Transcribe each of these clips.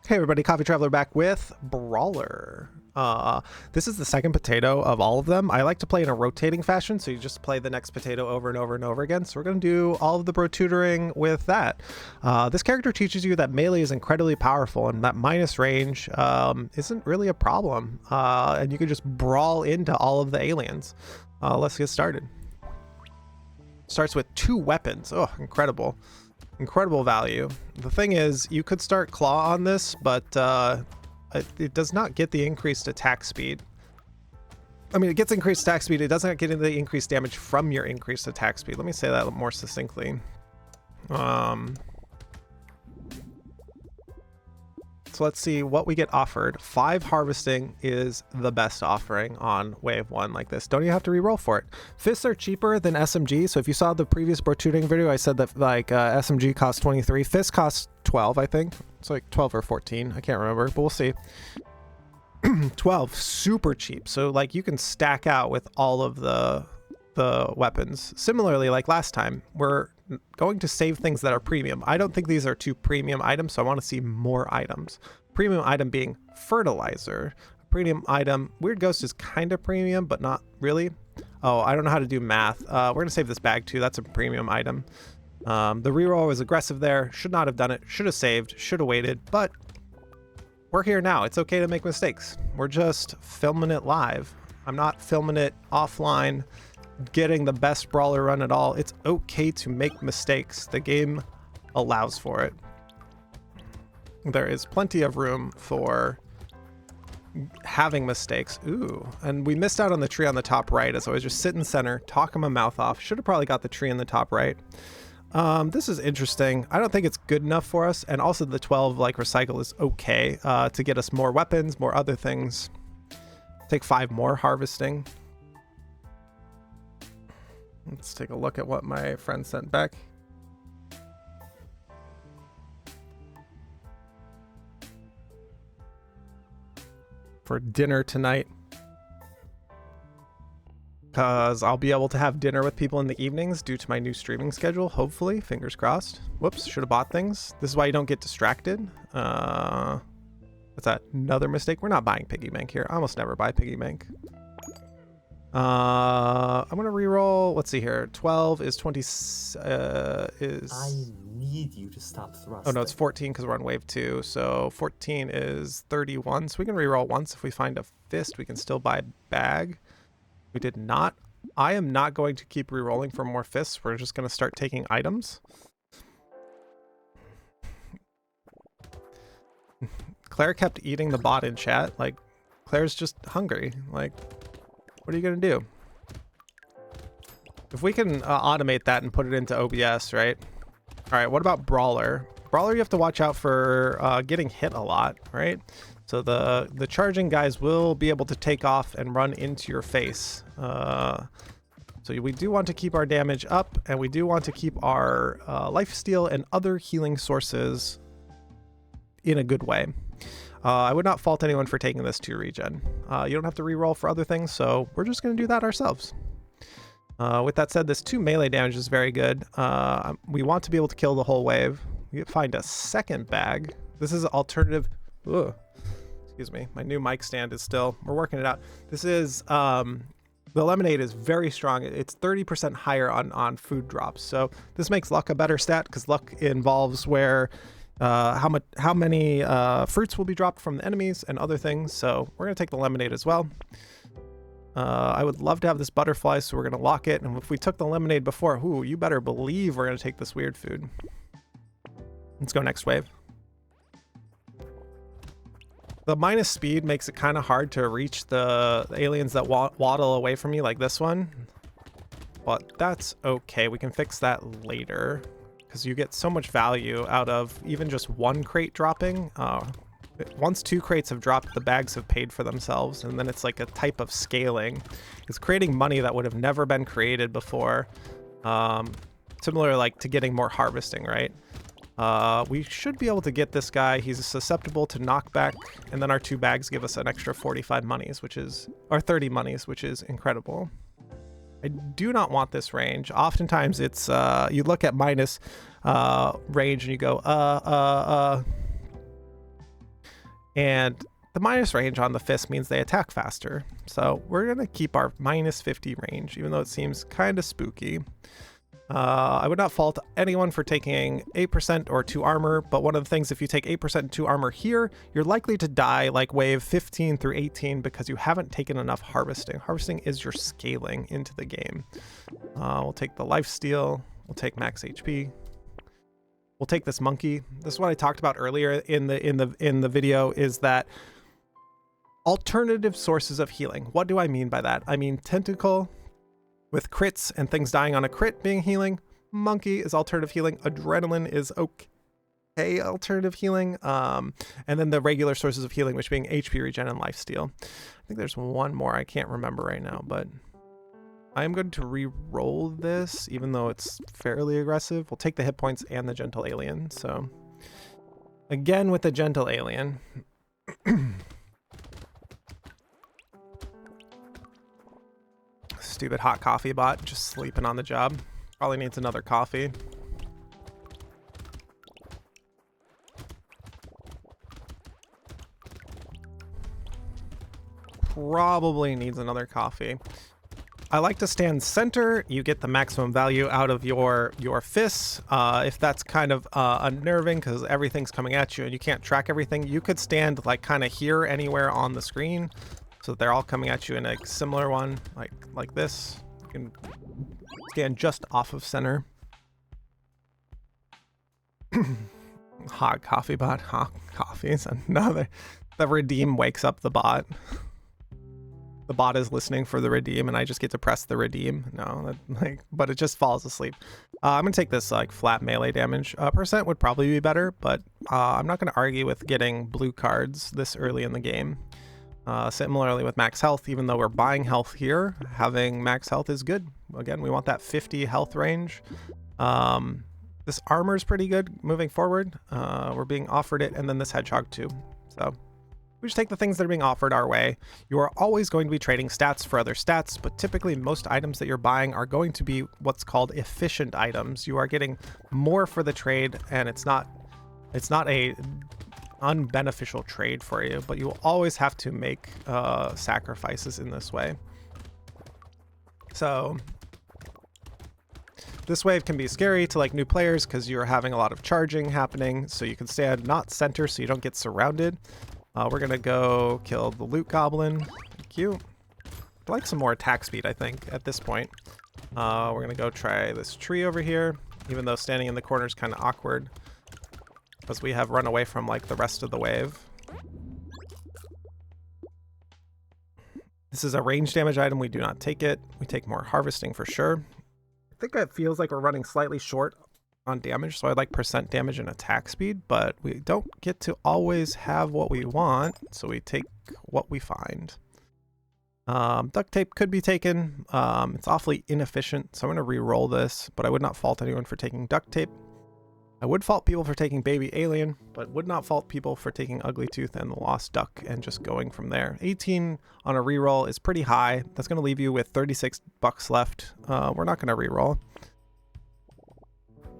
Hey everybody, Coffee Traveler back with Brawler. This is the second potato of all of them. I like to play in a rotating fashion, so you just play the next potato over and over and over again. So we're going to do all of the Brotutoring with that. This character teaches you that melee is incredibly powerful and that minus range isn't really a problem. And you can just brawl into all of the aliens. Let's get started. Starts with 2 weapons. Oh, incredible. Incredible value. The thing is, you could start claw on this, but it does not get the increased attack speed. I mean, it gets increased attack speed. It doesn't get the increased damage from your increased attack speed. Let me say that more succinctly. So let's see what we get offered. 5 harvesting is the best offering on wave 1 like this. Don't even have to reroll for it. Fists are cheaper than SMG. So if you saw the previous Brotutoring video, I said that like SMG costs 23. Fists cost 12, I think. It's like 12 or 14. I can't remember, but we'll see. 12, super cheap. So like you can stack out with all of the weapons. Similarly, like last time, we're going to save things that are premium. I don't think these are 2 premium items, so I want to see more items. Premium item being fertilizer. Premium item, Weird Ghost is kind of premium, but not really. Oh, I don't know how to do math. We're going to save this bag too. That's a premium item. The reroll was aggressive there. Should not have done it. Should have saved. Should have waited. But we're here now. It's okay to make mistakes. We're just filming it live. I'm not filming it offline, getting the best brawler run at all. It's okay to make mistakes. The game allows for it. There is plenty of room for having mistakes. Ooh, and we missed out on the tree on the top right as I was just sitting center, talking my mouth off. Should have probably got the tree in the top right. This is interesting. I don't think it's good enough for us. And also the 12 like recycle is okay to get us more weapons, more other things. Take 5 more harvesting. Let's take a look at what my friend sent back. For dinner tonight. Because I'll be able to have dinner with people in the evenings due to my new streaming schedule, hopefully. Fingers crossed. Whoops, should have bought things. This is why you don't get distracted. What's that? Another mistake? We're not buying piggy bank here. I almost never buy piggy bank. I'm gonna reroll. Let's see here. 12 is 20. Is I need you to stop thrusting. Oh no, it's 14 because we're on wave 2. So 14 is 31. So we can reroll once. If we find a fist, we can still buy bag. We did not. I am not going to keep rerolling for more fists. We're just gonna start taking items. Claire kept eating the bot in chat. Like, Claire's just hungry. Like, what are you going to do? If we can automate that and put it into OBS, right? All right, what about Brawler? Brawler, you have to watch out for getting hit a lot, right? So the charging guys will be able to take off and run into your face. So we do want to keep our damage up, and we do want to keep our lifesteal and other healing sources in a good way. I would not fault anyone for taking this to regen. You don't have to reroll for other things, so we're just going to do that ourselves. With that said, this 2 melee damage is very good. We want to be able to kill the whole wave. We find a second bag. This is alternative. Ugh. Excuse me. My new mic stand is still. We're working it out. This is the lemonade is very strong. It's 30% higher on food drops. So this makes luck a better stat because luck involves where. How many fruits will be dropped from the enemies and other things. So we're gonna take the lemonade as well. I would love to have this butterfly, so we're gonna lock it. And if we took the lemonade before, ooh, you better believe we're gonna take this weird food. Let's go next wave. The minus speed makes it kind of hard to reach the aliens that waddle away from you, like this one. But that's okay. We can fix that later. Because you get so much value out of even just 1 crate dropping. Once 2 crates have dropped, the bags have paid for themselves, and then it's like a type of scaling. It's creating money that would have never been created before. Similar like to getting more harvesting, right? We should be able to get this guy. He's susceptible to knockback, and then our 2 bags give us an extra 45 monies, or 30 monies, which is incredible. I do not want this range. Oftentimes it's, you look at minus range and you go, And the minus range on the fist means they attack faster. So we're going to keep our minus 50 range, even though it seems kind of spooky. I would not fault anyone for taking 8% or 2 armor, but one of the things, if you take 8% and 2 armor here, you're likely to die like wave 15 through 18 because you haven't taken enough harvesting. Harvesting is your scaling into the game. We'll take the lifesteal. We'll take max HP. We'll take this monkey. This is what I talked about earlier in the video, is that alternative sources of healing. What do I mean by that? I mean tentacle with crits and things dying on a crit being healing. Monkey is alternative healing. Adrenaline is okay alternative healing. And then the regular sources of healing, which being HP regen and lifesteal. I think there's one more I can't remember right now, but I am going to re-roll this, even though it's fairly aggressive. We'll take the hit points and the gentle alien. So again with the gentle alien. Stupid hot coffee bot just sleeping on the job. Probably needs another coffee. Probably needs another coffee. I like to stand center. You get the maximum value out of your fists. If that's kind of unnerving because everything's coming at you and you can't track everything, you could stand like kind of here anywhere on the screen. So they're all coming at you in a similar one, like this. You can stand just off of center. Hot coffee bot, hot coffee is another. The redeem wakes up the bot. The bot is listening for the redeem, and I just get to press the redeem. No, but it just falls asleep. I'm gonna take this like flat melee damage. Percent would probably be better, but I'm not gonna argue with getting blue cards this early in the game. Similarly with max health, even though we're buying health here, having max health is good. Again, we want that 50 health range. This armor is pretty good moving forward. We're being offered it, and then this hedgehog too. So we just take the things that are being offered our way. You are always going to be trading stats for other stats, but typically most items that you're buying are going to be what's called efficient items. You are getting more for the trade, and it's not a unbeneficial trade for you, but you will always have to make sacrifices in this way. So this wave can be scary to like new players because you're having a lot of charging happening, so you can stand not center so you don't get surrounded. We're gonna go kill the loot goblin. Thank you. I'd like some more attack speed, I think, at this point. We're gonna go try this tree over here, even though standing in the corner is kind of awkward because we have run away from like the rest of the wave. This is a range damage item. We do not take it. We take more harvesting for sure. I think it feels like we're running slightly short on damage, so I like percent damage and attack speed, but we don't get to always have what we want, so we take what we find. Duct tape could be taken. It's awfully inefficient, so I'm going to re-roll this, but I would not fault anyone for taking duct tape. I would fault people for taking baby alien, but would not fault people for taking ugly tooth and the lost duck and just going from there. 18 on a re-roll is pretty high. That's going to leave you with 36 bucks left. We're not going to re-roll.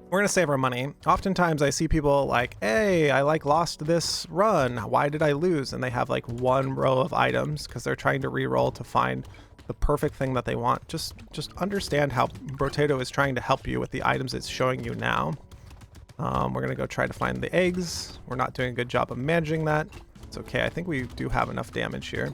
We're going to save our money. Oftentimes I see people like, hey, I like lost this run. Why did I lose? And they have like one row of items because they're trying to re-roll to find the perfect thing that they want. Just understand how Brotato is trying to help you with the items it's showing you now. We're going to go try to find the eggs. We're not doing a good job of managing that. It's okay. I think we do have enough damage here.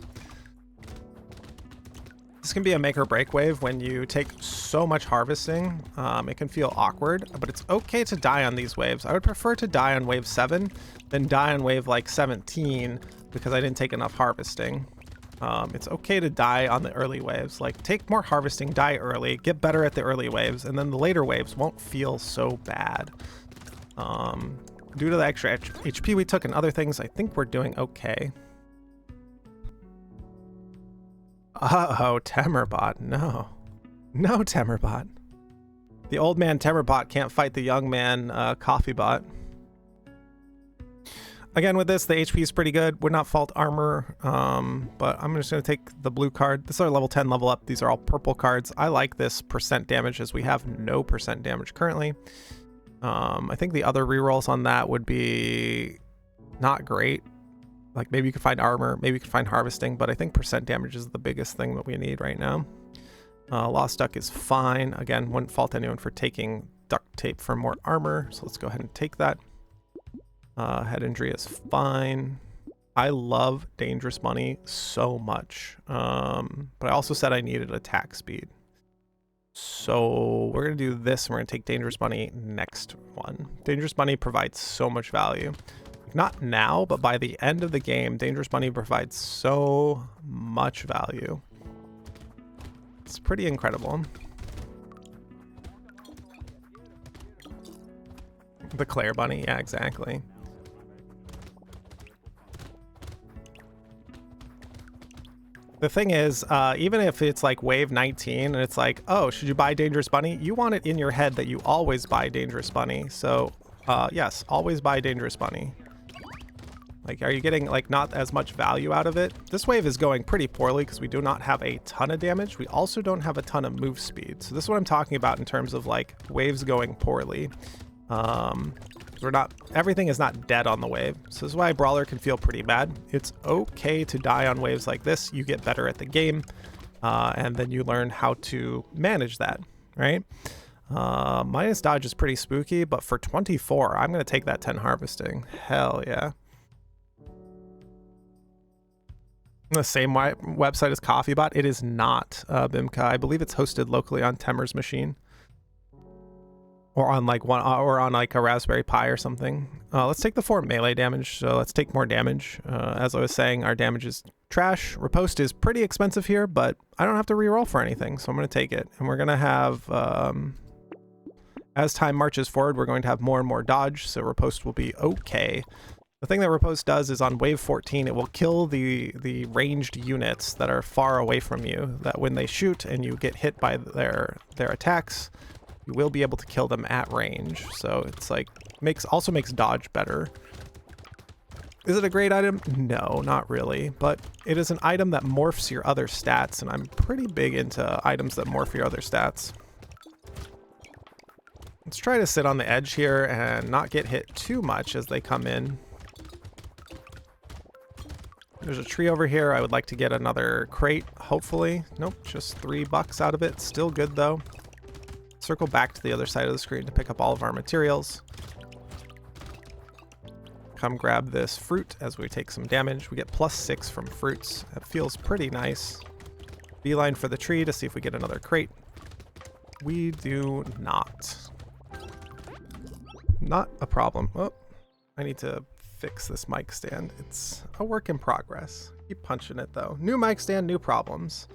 This can be a make or break wave when you take so much harvesting. It can feel awkward, but it's okay to die on these waves. I would prefer to die on wave 7 than die on wave like 17 because I didn't take enough harvesting. It's okay to die on the early waves. Like, take more harvesting, die early, get better at the early waves, and then the later waves won't feel so bad. Due to the extra HP we took and other things, I think we're doing okay. Uh-oh, Temerbot, no. No, Temerbot. The old man Temerbot can't fight the young man Coffee Bot. Again, with this, the HP is pretty good. Would not fault armor, but I'm just going to take the blue card. This is our level 10 level up. These are all purple cards. I like this percent damage as we have no percent damage currently. I think the other rerolls on that would be not great. Like maybe you could find armor, maybe you could find harvesting, but I think percent damage is the biggest thing that we need right now. Lost duck is fine. Again, wouldn't fault anyone for taking duct tape for more armor, so let's go ahead and take that. Head injury is fine. I love dangerous money so much, but I also said I needed attack speed. So we're going to do this, and we're going to take dangerous money next one. Dangerous money provides so much value. Not now, but by the end of the game, dangerous money provides so much value. It's pretty incredible. The Claire bunny, yeah, exactly. The thing is, even if it's like wave 19 and it's like, oh, should you buy dangerous bunny? You want it in your head that you always buy dangerous bunny. So yes, always buy dangerous bunny. Like, are you getting like not as much value out of it? This wave is going pretty poorly because we do not have a ton of damage. We also don't have a ton of move speed. So this is what I'm talking about in terms of like waves going poorly. Everything is not dead on the wave. So this is why Brawler can feel pretty bad. It's okay to die on waves like this. You get better at the game, and then you learn how to manage that, right? Minus dodge is pretty spooky, but for 24, I'm going to take that 10 harvesting. Hell yeah. The same website as CoffeeBot. It is not, Bimka. I believe it's hosted locally on Temer's machine. Or on like a Raspberry Pi or something. Let's take the 4 melee damage. So let's take more damage. As I was saying, our damage is trash. Riposte is pretty expensive here, but I don't have to reroll for anything, so I'm going to take it. And we're going to have, as time marches forward, we're going to have more and more dodge, so riposte will be okay. The thing that riposte does is on wave 14, it will kill the ranged units that are far away from you, that when they shoot and you get hit by their attacks, you will be able to kill them at range. So it's like also makes dodge better. Is it a great item? No, not really, but it is an item that morphs your other stats, and I'm pretty big into items that morph your other stats. Let's try to sit on the edge here and not get hit too much as they come in. There's a tree over here. I would like to get another crate, hopefully. Nope, just $3 out of it. Still good though. Circle back to the other side of the screen to pick up all of our materials. Come grab this fruit as we take some damage. We get +6 from fruits. That feels pretty nice. Beeline for the tree to see if we get another crate. We do not. Not a problem. Oh, I need to fix this mic stand. It's a work in progress. Keep punching it though. New mic stand, new problems.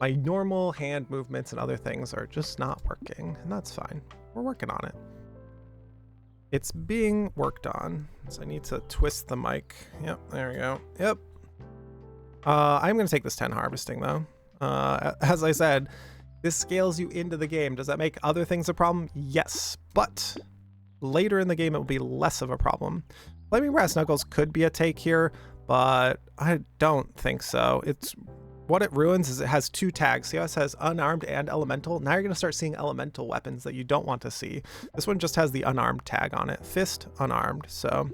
My normal hand movements and other things are just not working, and that's fine. We're working on it. It's being worked on. So I need to twist the mic. Yep, there we go. Yep. I'm going to take this 10 harvesting though. As I said, this scales you into the game. Does that make other things a problem? Yes, but later in the game it will be less of a problem. Flaming Brass Knuckles could be a take here, but I don't think so. What it ruins is it has 2 tags. See how it says unarmed and elemental? Now you're going to start seeing elemental weapons that you don't want to see. This one just has the unarmed tag on it. Fist, unarmed. So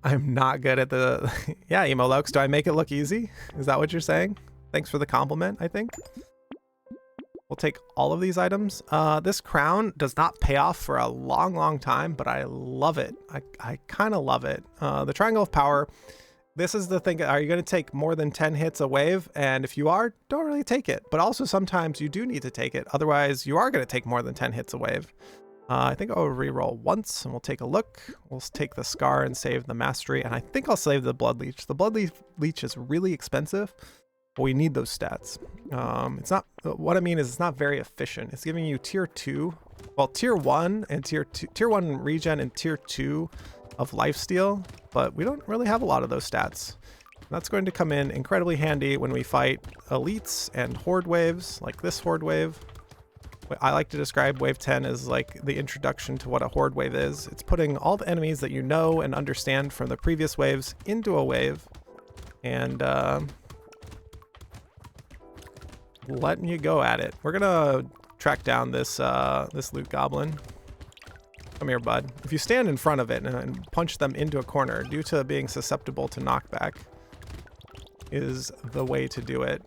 I'm not good at the... Yeah, Emolokes, do I make it look easy? Is that what you're saying? Thanks for the compliment, I think. We'll take all of these items. This crown does not pay off for a long, long time, but I love it. I kind of love it. The Triangle of Power... This is the thing. Are you going to take more than 10 hits a wave? And if you are, don't really take it. But also sometimes you do need to take it. Otherwise, you are going to take more than 10 hits a wave. I think I'll reroll once and we'll take a look. We'll take the Scar and save the Mastery. And I think I'll save the Blood Leech. The Blood Leech is really expensive, but we need those stats. It's not, what I mean is it's not very efficient. It's giving you tier 2, well, tier 1 and tier 1 regen and tier 2 of lifesteal, but we don't really have a lot of those stats. That's going to come in incredibly handy when we fight elites and horde waves, like this horde wave. I like to describe wave 10 as like the introduction to what a horde wave is. It's putting all the enemies that you know and understand from the previous waves into a wave and letting you go at it. We're gonna track down this this loot goblin. Come here, bud. If you stand in front of it and punch them into a corner due to being susceptible to knockback is the way to do it.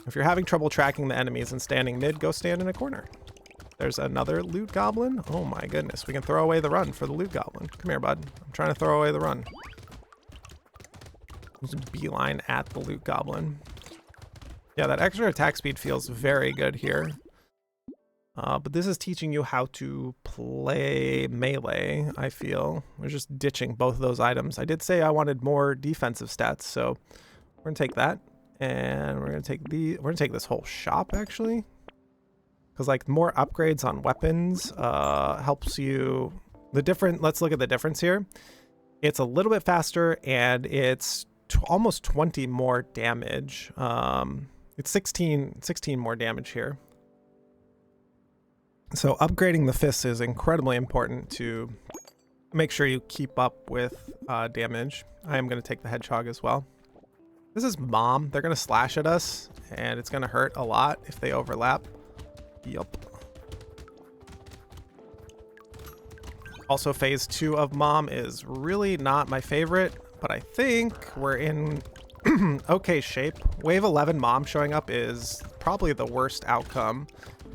If you're having trouble tracking the enemies and standing mid, go stand in a corner. There's another loot goblin. Oh my goodness. We can throw away the run for the loot goblin. Come here, bud. I'm trying to throw away the run. Just beeline at the loot goblin. Yeah, that extra attack speed feels very good here. But this is teaching you how to play melee, I feel. We're just ditching both of those items. I did say I wanted more defensive stats, so we're gonna take that. And we're gonna take this whole shop actually. Because like more upgrades on weapons helps you. Let's look at the difference here. It's a little bit faster and it's almost 20 more damage. It's 16 more damage here. So upgrading the fists is incredibly important to make sure you keep up with damage. I am going to take the hedgehog as well. This is Mom. They're going to slash at us and it's going to hurt a lot if they overlap. Yup. Also, phase 2 of Mom is really not my favorite, but I think we're in okay shape. Wave 11 Mom showing up is probably the worst outcome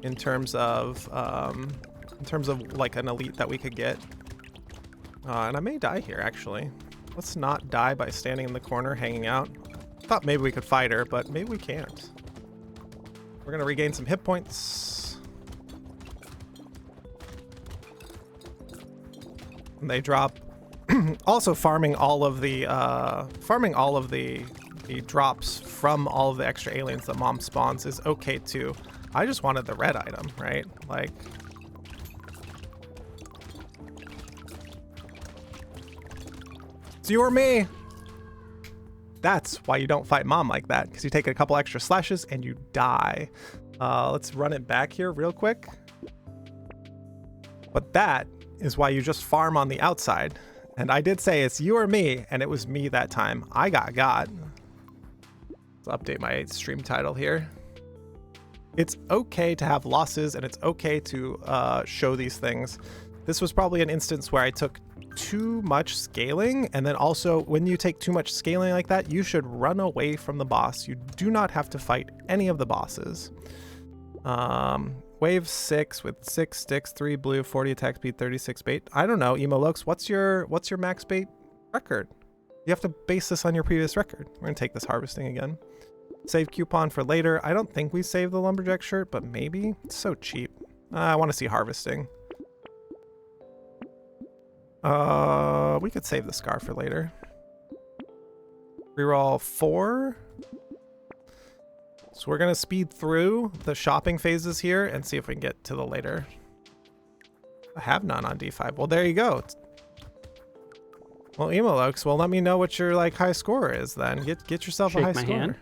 in terms of like an elite that we could get. And I may die here actually. Let's not die by standing in the corner hanging out. Thought maybe we could fight her, but maybe we can't. We're gonna regain some hit points. And they drop. Also farming all of the drops from all of the extra aliens that Mom spawns is okay too. I just wanted the red item, right? Like, it's you or me. That's why you don't fight Mom like that, because you take a couple extra slashes and you die. Let's run it back here real quick. But that is why you just farm on the outside. And I did say it's you or me, and it was me that time. I got. Let's update my stream title here. It's okay to have losses, and it's okay to show these things. This was probably an instance where I took too much scaling, and then also when you take too much scaling like that, you should run away from the boss. You do not have to fight any of the bosses. Wave 6 with 6 sticks, 3 blue, 40 attack speed, 36 bait. I don't know, Emolokes, what's your max bait record? You have to base this on your previous record. We're gonna take this harvesting again. Save coupon for later. I don't think we saved the lumberjack shirt, but maybe. It's so cheap. I want to see harvesting. We could save the scar for later. Reroll 4. So we're gonna speed through the shopping phases here and see if we can get to the later. I have none on D5. Well, there you go. Well, Emolokes, well, let me know what your like high score is then. Get yourself a high score. Hand.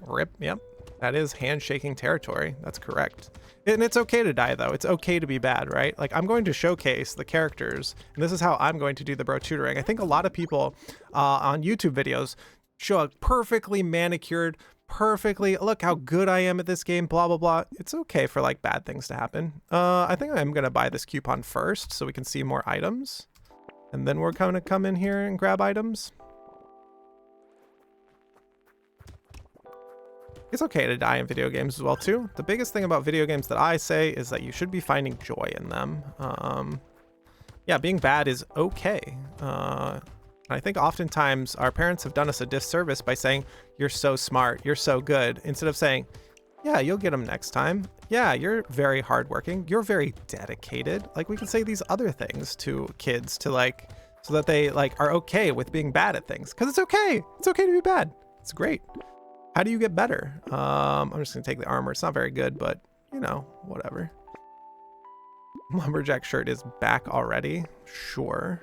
Rip. Yep. That is handshaking territory. That's correct. And it's okay to die though. It's okay to be bad, right? Like, I'm going to showcase the characters, and this is how I'm going to do the Brotutoring. I think a lot of people on YouTube videos show a perfectly manicured, look how good I am at this game, blah blah blah. It's okay for like bad things to happen. I think I'm gonna buy this coupon first so we can see more items, and then we're gonna come in here and grab items. It's okay to die in video games as well too. The biggest thing about video games that I say is that you should be finding joy in them. Yeah, being bad is okay. I think oftentimes our parents have done us a disservice by saying, you're so smart, you're so good, instead of saying, yeah, you'll get them next time. Yeah, you're very hardworking, you're very dedicated. Like, we can say these other things to kids to like, so that they like are okay with being bad at things. Because it's okay. It's okay to be bad. It's great. How do you get better? I'm just gonna take the armor. It's not very good, but you know, whatever. Lumberjack shirt is back already. Sure.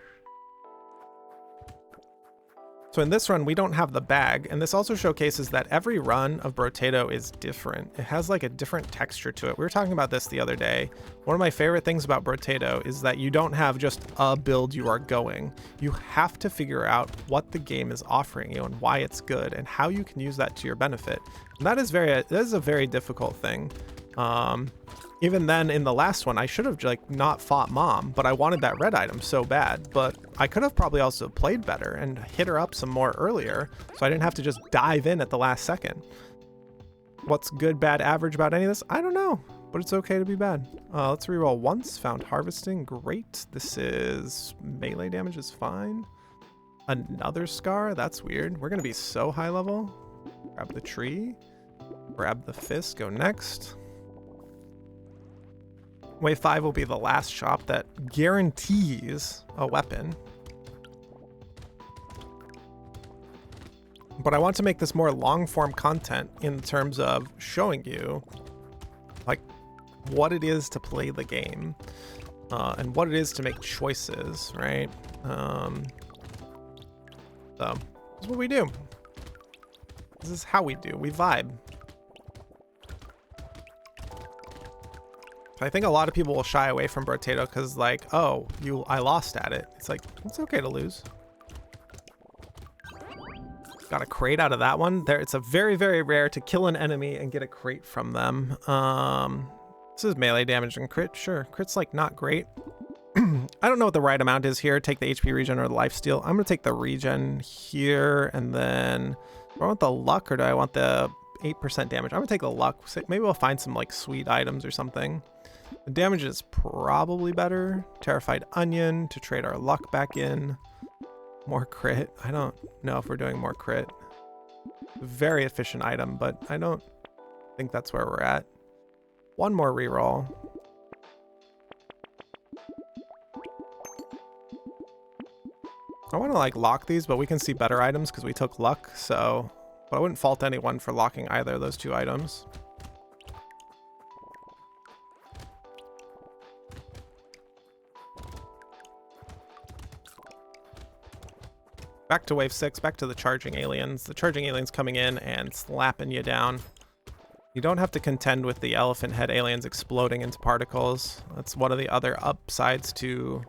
So in this run, we don't have the bag, and this also showcases that every run of Brotato is different. It has like a different texture to it. We were talking about this the other day. One of my favorite things about Brotato is that you don't have just a build you are going. You have to figure out what the game is offering you and why it's good and how you can use that to your benefit. And that is a very difficult thing. Even then, in the last one, I should have like not fought Mom, but I wanted that red item so bad. But I could have probably also played better and hit her up some more earlier, so I didn't have to just dive in at the last second. What's good, bad, average about any of this? I don't know, but it's okay to be bad. Let's reroll once. Found harvesting, great. This is melee damage is fine. Another scar, that's weird. We're gonna be so high level. Grab the tree, grab the fist, go next. Wave 5 will be the last shop that guarantees a weapon. But I want to make this more long-form content in terms of showing you like what it is to play the game and what it is to make choices, right? So this is what we do. This is how we do. We vibe. I think a lot of people will shy away from Brotato because like, oh, I lost at it. It's like, it's okay to lose. Got a crate out of that one. There, it's a very, very rare to kill an enemy and get a crate from them. This is melee damage and crit. Sure, crit's like not great. I don't know what the right amount is here. Take the HP regen or the lifesteal. I'm gonna take the regen here, and then do I want the luck or do I want the 8% damage? I'm gonna take the luck. Maybe we'll find some like sweet items or something. The damage is probably better. Terrified Onion to trade our luck back in. More crit. I don't know if we're doing more crit. Very efficient item, but I don't think that's where we're at. One more reroll. I want to like lock these, but we can see better items because we took luck, so but I wouldn't fault anyone for locking either of those two items. Back to wave 6, back to the charging aliens. The charging aliens coming in and slapping you down. You don't have to contend with the elephant head aliens exploding into particles. That's one of the other upsides to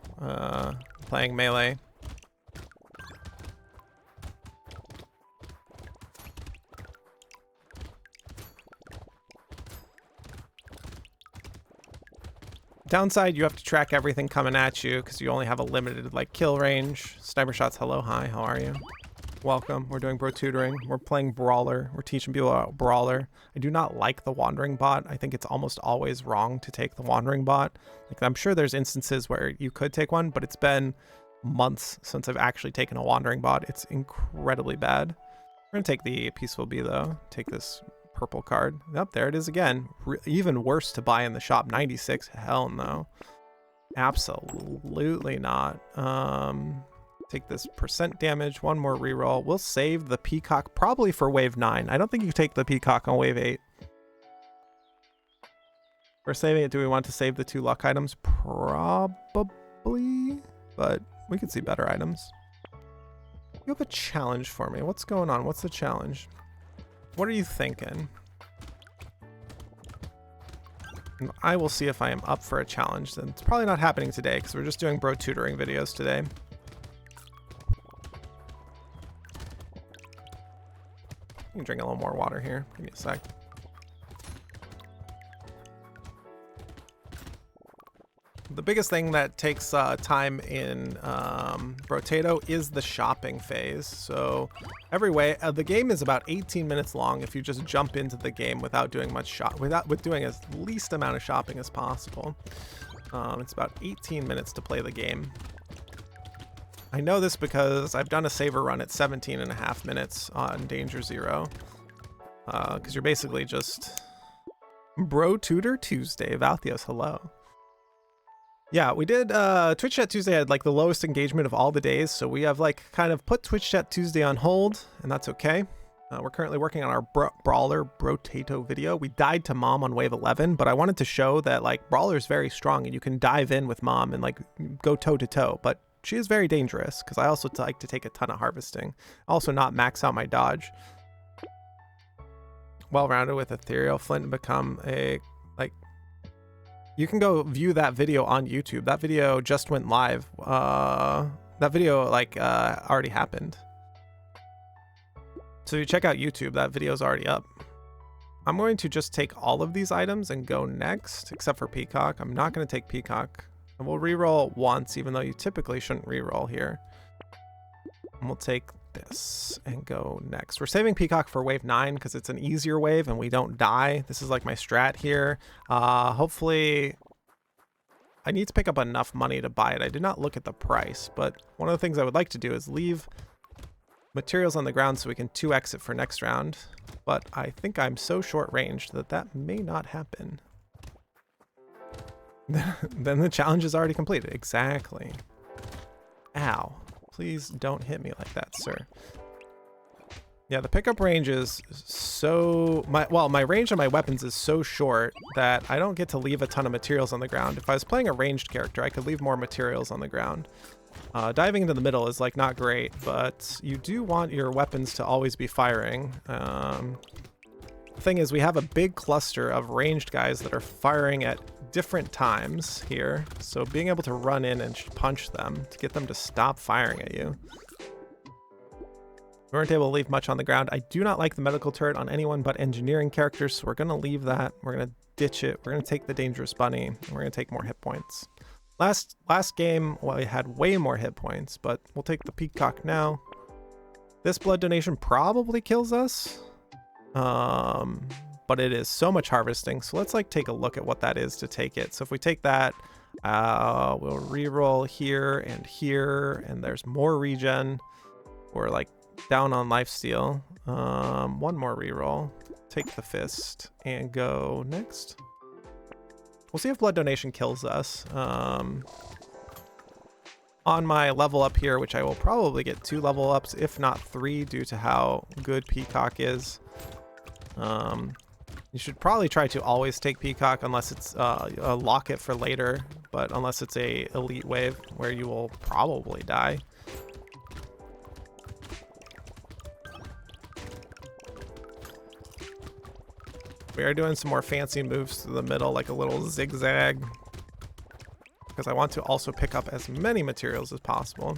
playing melee. Downside, you have to track everything coming at you because you only have a limited like kill range. Sniper shots, hello, hi, how are you? Welcome. We're doing Brotutoring. We're playing Brawler. We're teaching people about Brawler. I do not like the Wandering Bot. I think it's almost always wrong to take the Wandering Bot. Like, I'm sure there's instances where you could take one, but it's been months since I've actually taken a Wandering Bot. It's incredibly bad. We're gonna take the Peaceful Bee though. Take this purple card. Yep, there it is again. Even worse to buy in the shop. 96. Hell no. Absolutely not. Take this percent damage. One more reroll. We'll save the Peacock probably for wave 9. I don't think you take the Peacock on wave 8. We're saving it. Do we want to save the 2 luck items? Probably, but we could see better items. You have a challenge for me. What's going on? What's the challenge? What are you thinking? And I will see if I am up for a challenge. Then it's probably not happening today because we're just doing Brotutoring videos today. You can drink a little more water here. Give me a sec. The biggest thing that takes time in Brotato is the shopping phase. So every way, the game is about 18 minutes long if you just jump into the game without doing much with doing as least amount of shopping as possible. It's about 18 minutes to play the game. I know this because I've done a saver run at 17.5 minutes on Danger Zero. Because you're basically just Brotutor Tuesday. Valthios, hello. Yeah, we did Twitch Chat Tuesday had like the lowest engagement of all the days, so we have like kind of put Twitch Chat Tuesday on hold, and that's okay. We're currently working on our Brawler Brotato video. We died to Mom on wave 11, but I wanted to show that like Brawler is very strong and you can dive in with Mom and like go toe to toe, but she is very dangerous because I also like to take a ton of harvesting. Also not max out my dodge. Well-rounded with Ethereal Flint and become a like. You can go view that video on YouTube. That video just went live. That video like already happened. So you check out YouTube, that video's already up. I'm going to just take all of these items and go next, except for Peacock. I'm not going to take Peacock. And we'll reroll once, even though you typically shouldn't reroll here. And we'll take this and go next. We're saving Peacock for wave 9 because it's an easier wave and we don't die. This is like my strat here. Hopefully, I need to pick up enough money to buy it. I did not look at the price, but one of the things I would like to do is leave materials on the ground so we can 2x it for next round. But I think I'm so short ranged that that may not happen. Then the challenge is already completed. Exactly. Ow. Please don't hit me like that, sir. Yeah, the pickup range is so... my range on my weapons is so short that I don't get to leave a ton of materials on the ground. If I was playing a ranged character, I could leave more materials on the ground. Diving into the middle is like not great, but you do want your weapons to always be firing. The thing is, we have a big cluster of ranged guys that are firing at different times here, so being able to run in and punch them to get them to stop firing at you. We weren't able to leave much on the ground. I do not like the medical turret on anyone but engineering characters, so we're going to leave that. We're going to ditch it. We're going to take the dangerous bunny, and we're going to take more hit points. Last game, well, we had way more hit points, but we'll take the Peacock now. This blood donation probably kills us, but it is so much harvesting. So let's like take a look at what that is to take it. So if we take that, we'll reroll here, and there's more regen. We're like down on lifesteal. One more reroll. Take the fist and go next. We'll see if blood donation kills us. On my level up here, which I will probably get 2 level ups, if not 3, due to how good Peacock is. You should probably try to always take Peacock unless it's a locket for later, but unless it's a elite wave where you will probably die. We are doing some more fancy moves to the middle, like a little zigzag, because I want to also pick up as many materials as possible.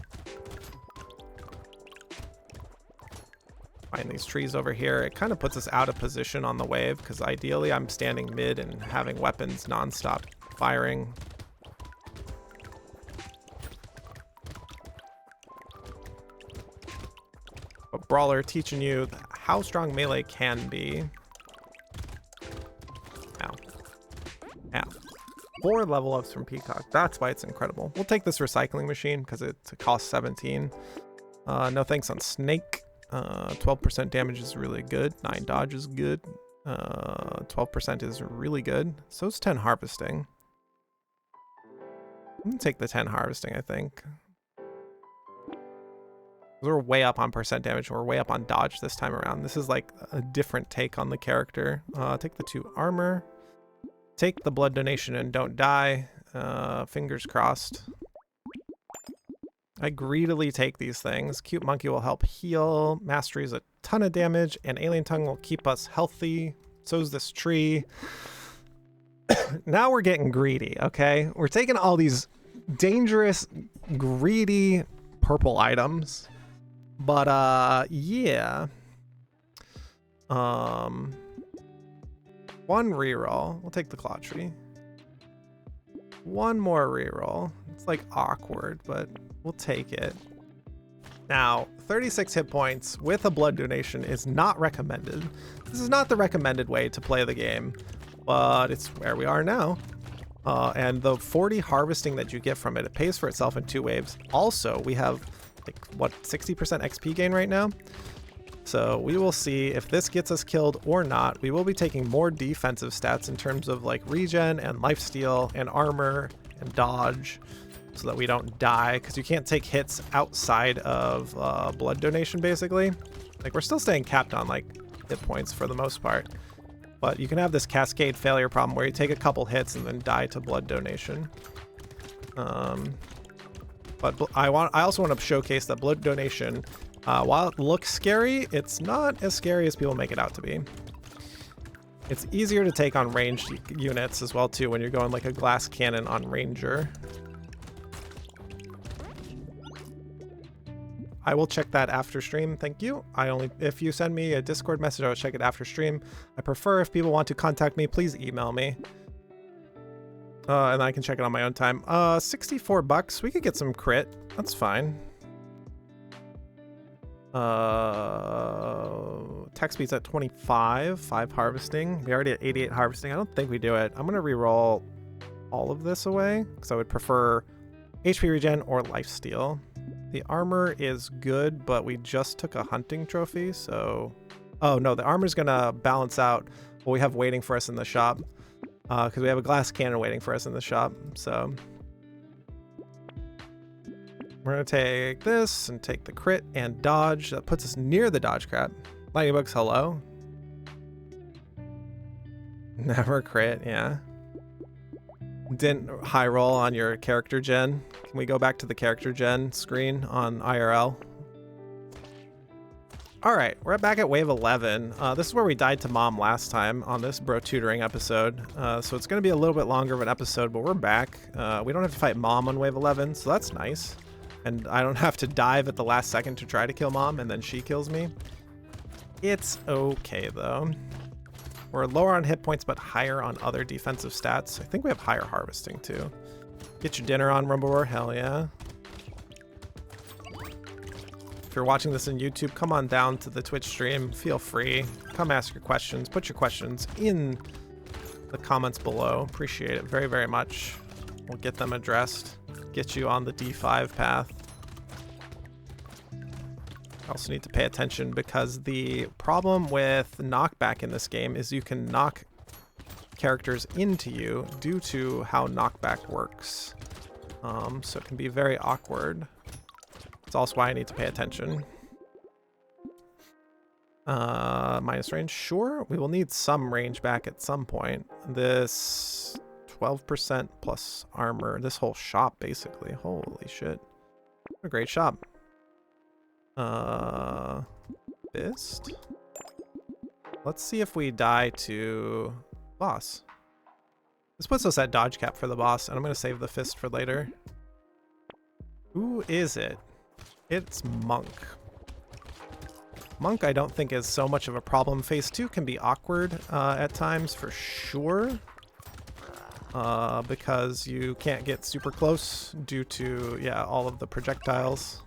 Find these trees over here. It kind of puts us out of position on the wave, because ideally I'm standing mid and having weapons nonstop firing. But Brawler teaching you how strong melee can be. Ow. Ow. 4 level ups from Peacock. That's why it's incredible. We'll take this recycling machine because it costs 17. No thanks on Snake. 12% damage is really good. 9 dodge is good. 12% is really good. So is 10 harvesting. I'm gonna take the 10 harvesting, I think. We're way up on percent damage. We're way up on dodge this time around. This is like a different take on the character. Take the 2 armor. Take the blood donation and don't die. Fingers crossed. I greedily take these things. Cute Monkey will help heal. Mastery is a ton of damage. And Alien Tongue will keep us healthy. So is this tree. Now we're getting greedy, okay? We're taking all these dangerous, greedy purple items. But, yeah. One reroll. We'll take the Claw Tree. One more reroll. It's like awkward, but we'll take it. Now, 36 hit points with a blood donation is not recommended. This is not the recommended way to play the game, but it's where we are now. And the 40 harvesting that you get from it, it pays for itself in 2 waves. Also, we have like what, 60% XP gain right now. So we will see if this gets us killed or not. We will be taking more defensive stats in terms of like regen and lifesteal and armor and dodge so that we don't die, because you can't take hits outside of blood donation basically. Like we're still staying capped on like hit points for the most part, but you can have this cascade failure problem where you take a couple hits and then die to blood donation. But I also want to showcase that blood donation, while it looks scary, it's not as scary as people make it out to be. It's easier to take on ranged units as well too when you're going like a glass cannon on Ranger. I will check that after stream. Thank you. If you send me a Discord message, I will check it after stream. I prefer if people want to contact me, please email me. And I can check it on my own time. 64 bucks. We could get some crit. That's fine. Tech speed's at 25. 5 harvesting. We already at 88 harvesting. I don't think we do it. I'm gonna re-roll all of this away because I would prefer HP regen or lifesteal. The armor is good, but we just took a hunting trophy, so... Oh no, the armor's gonna balance out what we have waiting for us in the shop. Because we have a glass cannon waiting for us in the shop, so... We're gonna take this and take the crit and dodge. That puts us near the dodge cap. Lightning bugs, hello. Never crit, yeah. Didn't high roll on your character gen. Can we go back to the character gen screen on IRL? All right, we're back at wave 11. This is where we died to mom last time on this Brotutoring episode. So it's gonna be a little bit longer of an episode, but we're back. We don't have to fight mom on wave 11, so that's nice. And I don't have to dive at the last second to try to kill mom and then she kills me. It's okay though. We're lower on hit points, but higher on other defensive stats. I think we have higher harvesting too. Get your dinner on, Rumblewar, hell yeah. If you're watching this on YouTube, come on down to the Twitch stream. Feel free. Come ask your questions. Put your questions in the comments below. Appreciate it very, very much. We'll get them addressed. Get you on the D5 path. I also need to pay attention because the problem with knockback in this game is you can knock characters into you due to how knockback works. So it can be very awkward. It's also why I need to pay attention. Minus range, sure. We will need some range back at some point. This 12% plus armor. This whole shop, basically. Holy shit. What a great shop. Fist. Let's see if we die to boss. This puts us at dodge cap for the boss, and I'm going to save the fist for later. Who is it? It's Monk. Monk I don't think is so much of a problem. Phase 2 can be awkward at times for sure. Because you can't get super close due to, yeah, all of the projectiles.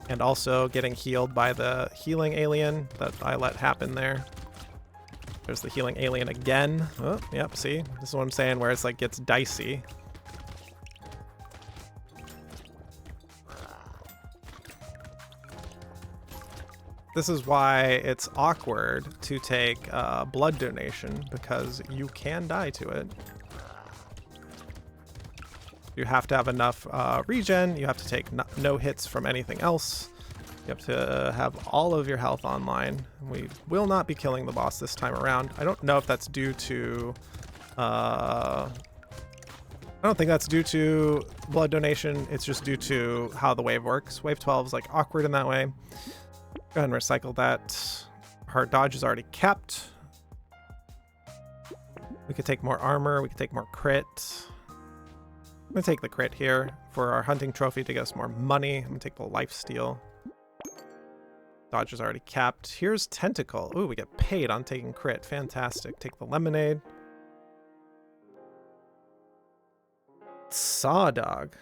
And also getting healed by the healing alien that I let happen there. There's the healing alien again. Oh, yep, see? This is what I'm saying, where it's like gets dicey. This is why it's awkward to take blood donation, because you can die to it. You have to have enough regen, you have to take no hits from anything else. You have to have all of your health online. We will not be killing the boss this time around. I don't know if that's due to... I don't think that's due to blood donation. It's just due to how the wave works. Wave 12 is like awkward in that way. Go ahead and recycle that. Our dodge is already capped. We could take more armor. We could take more crit. I'm going to take the crit here for our hunting trophy to get us more money. I'm going to take the lifesteal. Dodge is already capped. Here's tentacle. Ooh, we get paid on taking crit. Fantastic. Take the lemonade. Sawdog.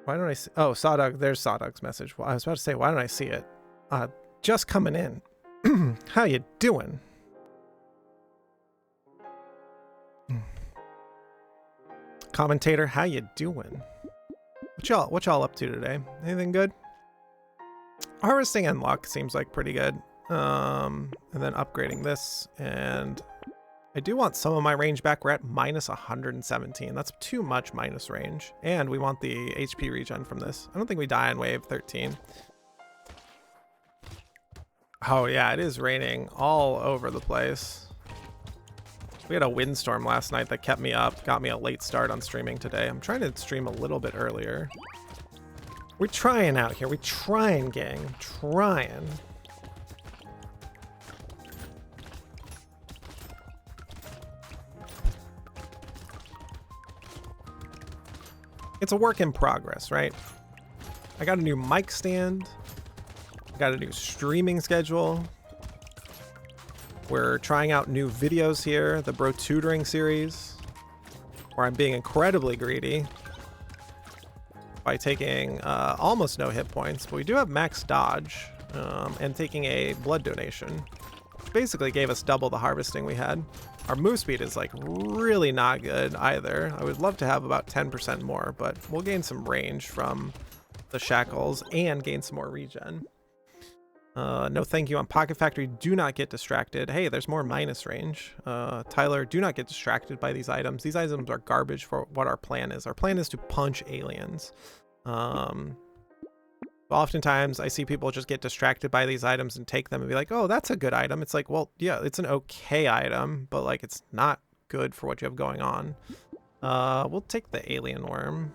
Why don't I see... Oh, Sawdog. There's Sawdog's message. Well, I was about to say, why don't I see it? Just coming in. How you doing? Commentator, how you doing? What y'all up to today? Anything good? Harvesting and luck seems like pretty good. And then upgrading this, and I do want some of my range back. We're at minus 117. That's too much minus range. And we want the HP regen from this. I don't think we die on wave 13. Oh yeah, it is raining all over the place. We had a windstorm last night that kept me up, got me a late start on streaming today. I'm trying to stream a little bit earlier. We're trying out here. We're trying, gang. Trying. It's a work in progress, right? I got a new mic stand. I got a new streaming schedule. We're trying out new videos here, the Brotutoring series, where I'm being incredibly greedy by taking almost no hit points, but we do have max dodge and taking a blood donation, which basically gave us double the harvesting we had. Our move speed is like really not good either. I would love to have about 10% more, but we'll gain some range from the shackles and gain some more regen. No thank you on Pocket Factory. Do not get distracted. Hey, there's more minus range. Tyler, do not get distracted by these items. These items are garbage for what our plan is. Our plan is to punch aliens. Oftentimes I see people just get distracted by these items and take them and be like, oh, that's a good item. It's like, well, yeah, it's an okay item, but like it's not good for what you have going on. We'll take the alien worm.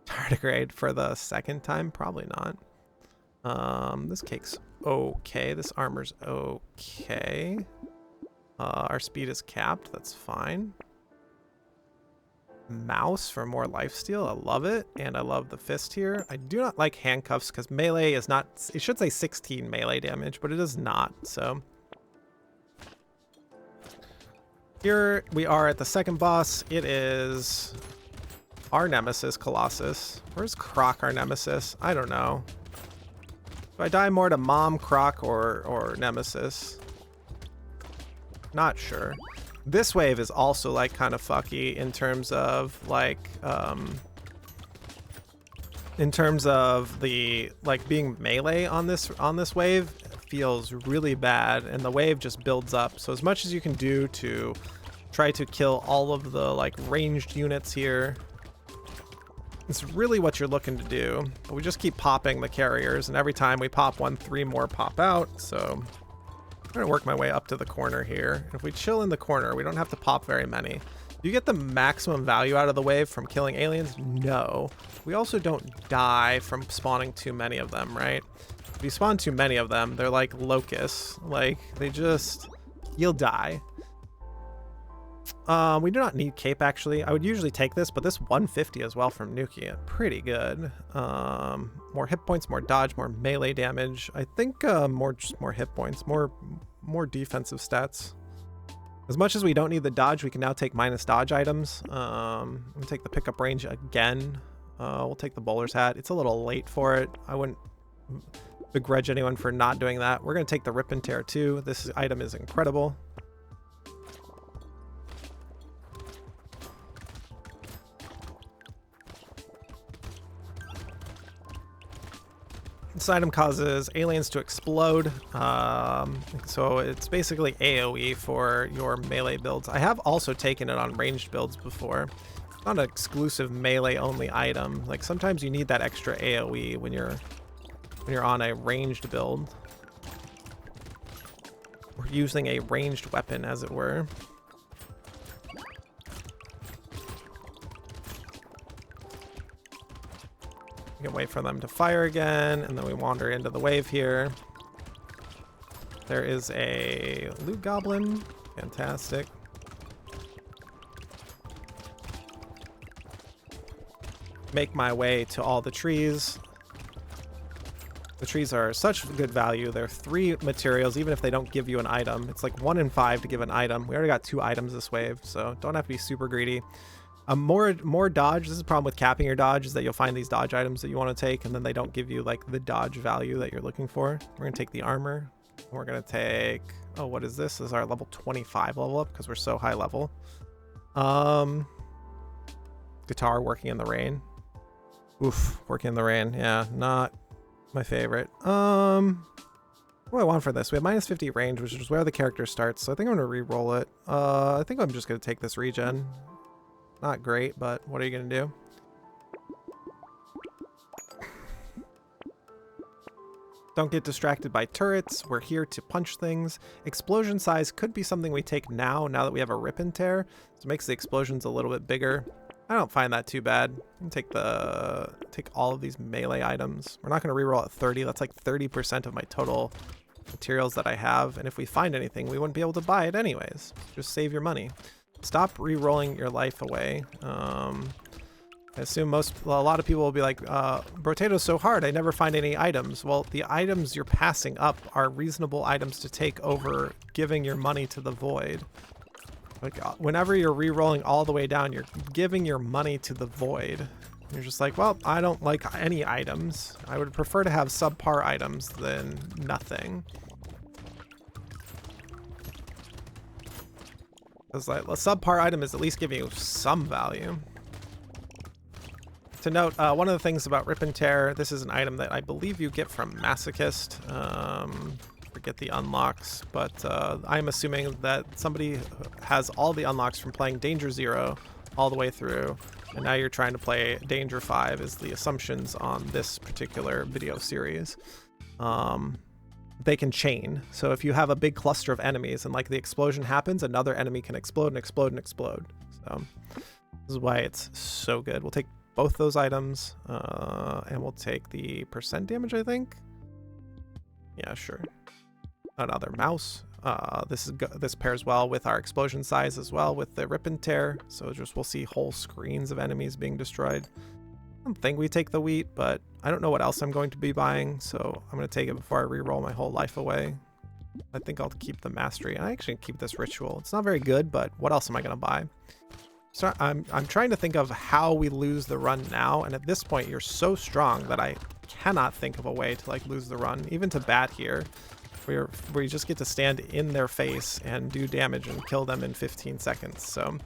Tardigrade for the second time? Probably not. This cake's okay. This armor's okay. Our speed is capped. That's fine. Mouse for more lifesteal. I love it. And I love the fist here. I do not like handcuffs because melee is not... It should say 16 melee damage, but it is not. So here we are at the second boss. It is our nemesis, Colossus. Where's Croc, our nemesis? I don't know. Do I die more to Mom, Croc, or Nemesis? Not sure. This wave is also like kind of fucky in terms of like in terms of the like being melee on this wave feels really bad, and the wave just builds up. So as much as you can do to try to kill all of the like ranged units here, it's really what you're looking to do. But we just keep popping the carriers, and every time we pop one, 3 more pop out. So I'm gonna work my way up to the corner here. If we chill in the corner, we don't have to pop very many. Do you get the maximum value out of the wave from killing aliens? No. We also don't die from spawning too many of them, right? If you spawn too many of them, they're like locusts. Like, they just... You'll die. We do not need cape, actually. I would usually take this, but this 150 as well from Nuki, pretty good. More hit points, more dodge, more melee damage. I think just more hit points, more defensive stats. As much as we don't need the dodge, we can now take minus dodge items. We'll take the pickup range again. We'll take the bowler's hat. It's a little late for it. I wouldn't begrudge anyone for not doing that. We're going to take the rip and tear too. This item is incredible. This item causes aliens to explode, so it's basically AoE for your melee builds. I have also taken it on ranged builds before. It's not an exclusive melee only item. Like sometimes you need that extra AoE when you're on a ranged build. We're using a ranged weapon, as it were. We can wait for them to fire again, and then we wander into the wave here. There is a loot goblin. Fantastic. Make my way to all the trees. The trees are such good value. They're 3 materials, even if they don't give you an item. It's like 1 in 5 to give an item. We already got 2 items this wave, so don't have to be super greedy. More dodge. This is the problem with capping your dodge, is that you'll find these dodge items that you want to take, and then they don't give you like the dodge value that you're looking for. We're gonna take the armor. We're gonna take, oh, what is this? This is our level 25 level up because we're so high level. Guitar working in the rain. Oof, working in the rain. Yeah, not my favorite. What do I want for this? We have minus 50 range, which is where the character starts, so I think I'm gonna re-roll it. I think I'm just gonna take this regen. Not great, but what are you gonna do? Don't get distracted by turrets. We're here to punch things. Explosion size could be something we take now that we have a rip and tear. So it makes the explosions a little bit bigger. I don't find that too bad. I'm gonna take all of these melee items. We're not gonna reroll at 30. That's like 30% of my total materials that I have. And if we find anything, we wouldn't be able to buy it anyways. Just save your money. Stop re-rolling your life away I assume a lot of people will be like, Brotato's so hard, I never find any items. Well, the items you're passing up are reasonable items to take over giving your money to the void. Like, whenever you're re-rolling all the way down, you're giving your money to the void. You're just like, well, I don't like any items. I would prefer to have subpar items than nothing. Because like, a subpar item is at least giving you some value. To note, one of the things about Rip and Tear, this is an item that I believe you get from Masochist. Forget the unlocks, but I'm assuming that somebody has all the unlocks from playing Danger 0 all the way through, and now you're trying to play Danger 5 is the assumptions on this particular video series. They can chain, so if you have a big cluster of enemies and like the explosion happens, another enemy can explode and explode and explode. So this is why it's so good. We'll take both those items, and we'll take the percent damage, I think. Yeah, sure. Another mouse. This pairs well with our explosion size as well with the Rip and Tear. So just we'll see whole screens of enemies being destroyed. I don't think we take the wheat, but I don't know what else I'm going to be buying, so I'm going to take it before I re-roll my whole life away. I think I'll keep the mastery. I actually keep this ritual. It's not very good, but what else am I going to buy? So I'm trying to think of how we lose the run now, and at this point you're so strong that I cannot think of a way to like lose the run, even to bat here, where you just get to stand in their face and do damage and kill them in 15 seconds. So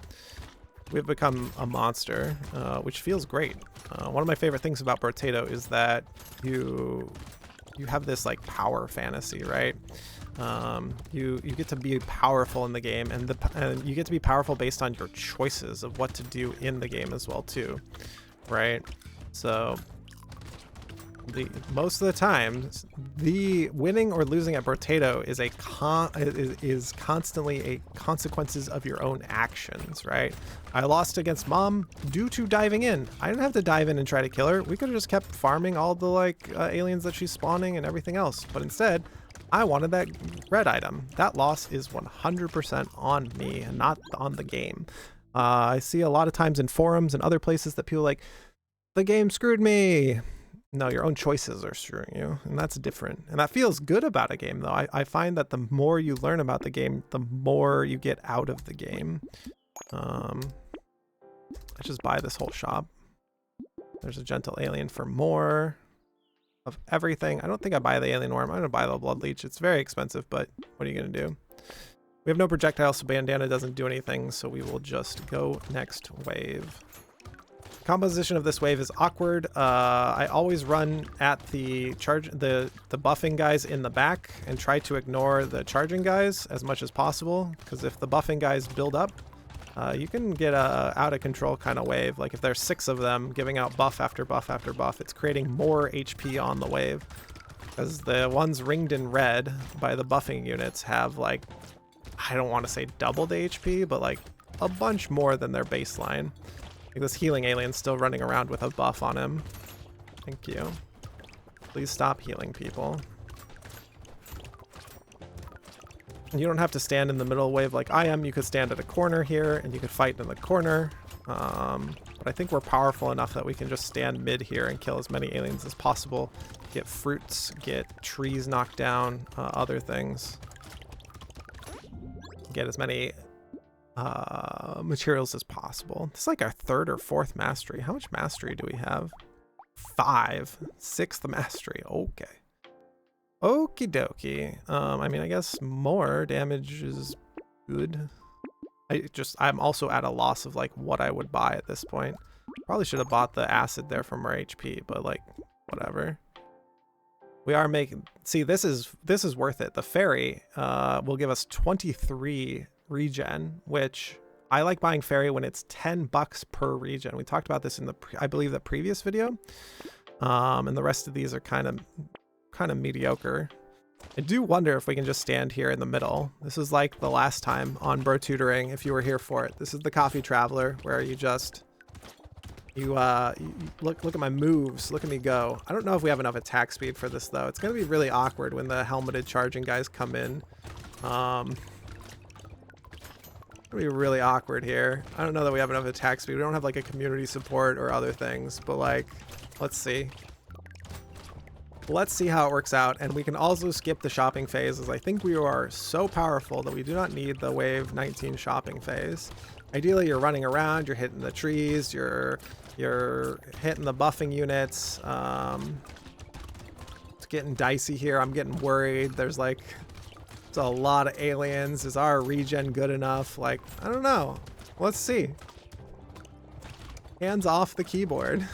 we've become a monster, which feels great. One of my favorite things about Brotato is that you have this like power fantasy, right? You get to be powerful in the game, and you get to be powerful based on your choices of what to do in the game as well too, right? So most of the time, the winning or losing at Brotato is constantly a consequences of your own actions, right? I lost against Mom due to diving in. I didn't have to dive in and try to kill her. We could have just kept farming all the like aliens that she's spawning and everything else, but instead I wanted that red item. That loss is 100% on me and not on the game. I see a lot of times in forums and other places that people are like, the game screwed me. No, your own choices are screwing you, and that's different. And that feels good about a game, though. I find that the more you learn about the game, the more you get out of the game. I just buy this whole shop. There's a gentle alien for more of everything. I don't think I buy the alien worm. I'm gonna buy the blood leech. It's very expensive, but what are you gonna do? We have no projectile, so bandana doesn't do anything, so we will just go next wave. Composition of this wave is awkward. I always run at the buffing guys in the back and try to ignore the charging guys as much as possible, because if the buffing guys build up, you can get a out of control kind of wave. Like if there's 6 of them giving out buff after buff after buff, it's creating more HP on the wave, because the ones ringed in red by the buffing units have like, I don't want to say double the HP, but like a bunch more than their baseline. Like this healing alien's still running around with a buff on him. Thank you. Please stop healing people. And you don't have to stand in the middle wave like I am. You could stand at a corner here and you could fight in the corner. But I think we're powerful enough that we can just stand mid here and kill as many aliens as possible. Get fruits, get trees knocked down, other things. Get as many materials as possible. This is like our 3rd or 4th mastery. How much mastery do we have? 5. 6th mastery. Okay. Okie dokie. I mean, I guess more damage is good. I'm also at a loss of like what I would buy at this point. Probably should have bought the acid there from our HP, but like whatever. We are making, see, this is worth it. The fairy will give us 23 regen, which I like buying fairy when it's $10 per regen. We talked about this in the I believe the previous video, and the rest of these are kind of mediocre. I do wonder if we can just stand here in the middle. This is like the last time on Brotutoring, if you were here for it. This is the coffee traveler, where you look at my moves, look at me go. I don't know if we have enough attack speed for this though. It's gonna be really awkward when the helmeted charging guys come in. It'll be really awkward here. I don't know that we have enough attack speed. We don't have like a community support or other things, but like, let's see. Let's see how it works out. And we can also skip the shopping phase, as I think we are so powerful that we do not need the wave 19 shopping phase. Ideally, you're running around, you're hitting the trees, you're hitting the buffing units. It's getting dicey here. I'm getting worried. There's like, it's a lot of aliens. Is our regen good enough? Like, I don't know. Let's see. Hands off the keyboard.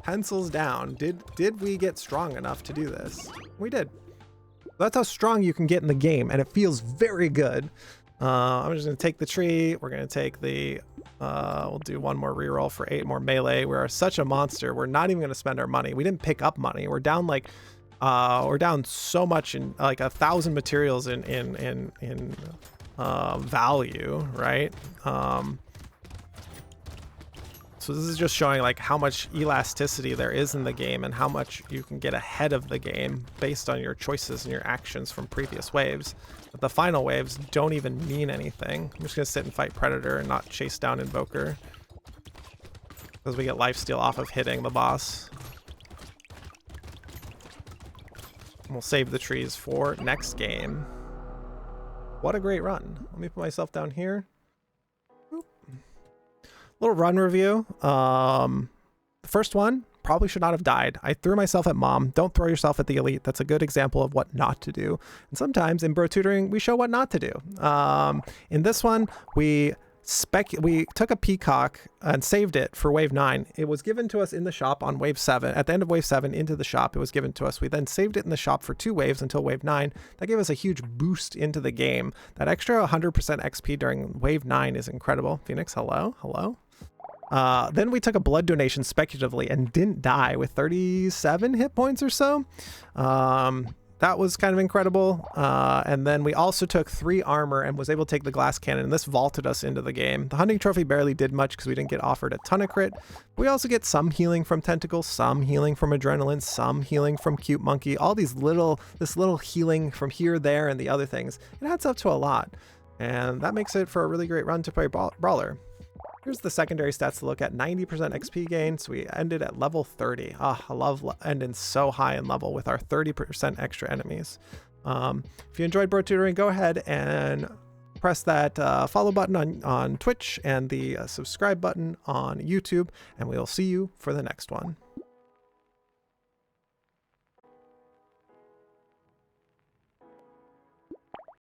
Pencils down. Did we get strong enough to do this? We did. That's how strong you can get in the game, and it feels very good. I'm just gonna take the tree. We're gonna take the, we'll do one more reroll for 8 more melee. We are such a monster. We're not even gonna spend our money. We didn't pick up money. We're down like, we're down so much in like 1,000 materials in value, right? So this is just showing like how much elasticity there is in the game and how much you can get ahead of the game based on your choices and your actions from previous waves. But the final waves don't even mean anything. I'm just gonna sit and fight Predator and not chase down Invoker, because we get lifesteal off of hitting the boss. And we'll save the trees for next game. What a great run. Let me put myself down here. Little run review. The first one, probably should not have died. I threw myself at mom. Don't throw yourself at the elite. That's a good example of what not to do. And sometimes in Brotutoring, we show what not to do. In this one, we took a peacock and saved it for wave 9. It was given to us in the shop on wave 7. At the end of wave 7 into the shop, it was given to us. We then saved it in the shop for 2 waves until wave 9. That gave us a huge boost into the game. That extra 100% XP during wave 9 is incredible. Phoenix, hello, hello. Then we took a blood donation speculatively and didn't die with 37 hit points or so. That was kind of incredible. And then we also took 3 armor and was able to take the glass cannon, and this vaulted us into the game. The hunting trophy barely did much because we didn't get offered a ton of crit. We also get some healing from tentacles, some healing from adrenaline, some healing from cute monkey, all these this little healing from here, there, and the other things. It adds up to a lot, and that makes it for a really great run to play Brawler. Here's the secondary stats to look at. 90% XP gain, so we ended at level 30. I love ending so high in level with our 30% extra enemies. If you enjoyed Brotutoring, go ahead and press that follow button on Twitch and the subscribe button on YouTube, and we'll see you for the next one.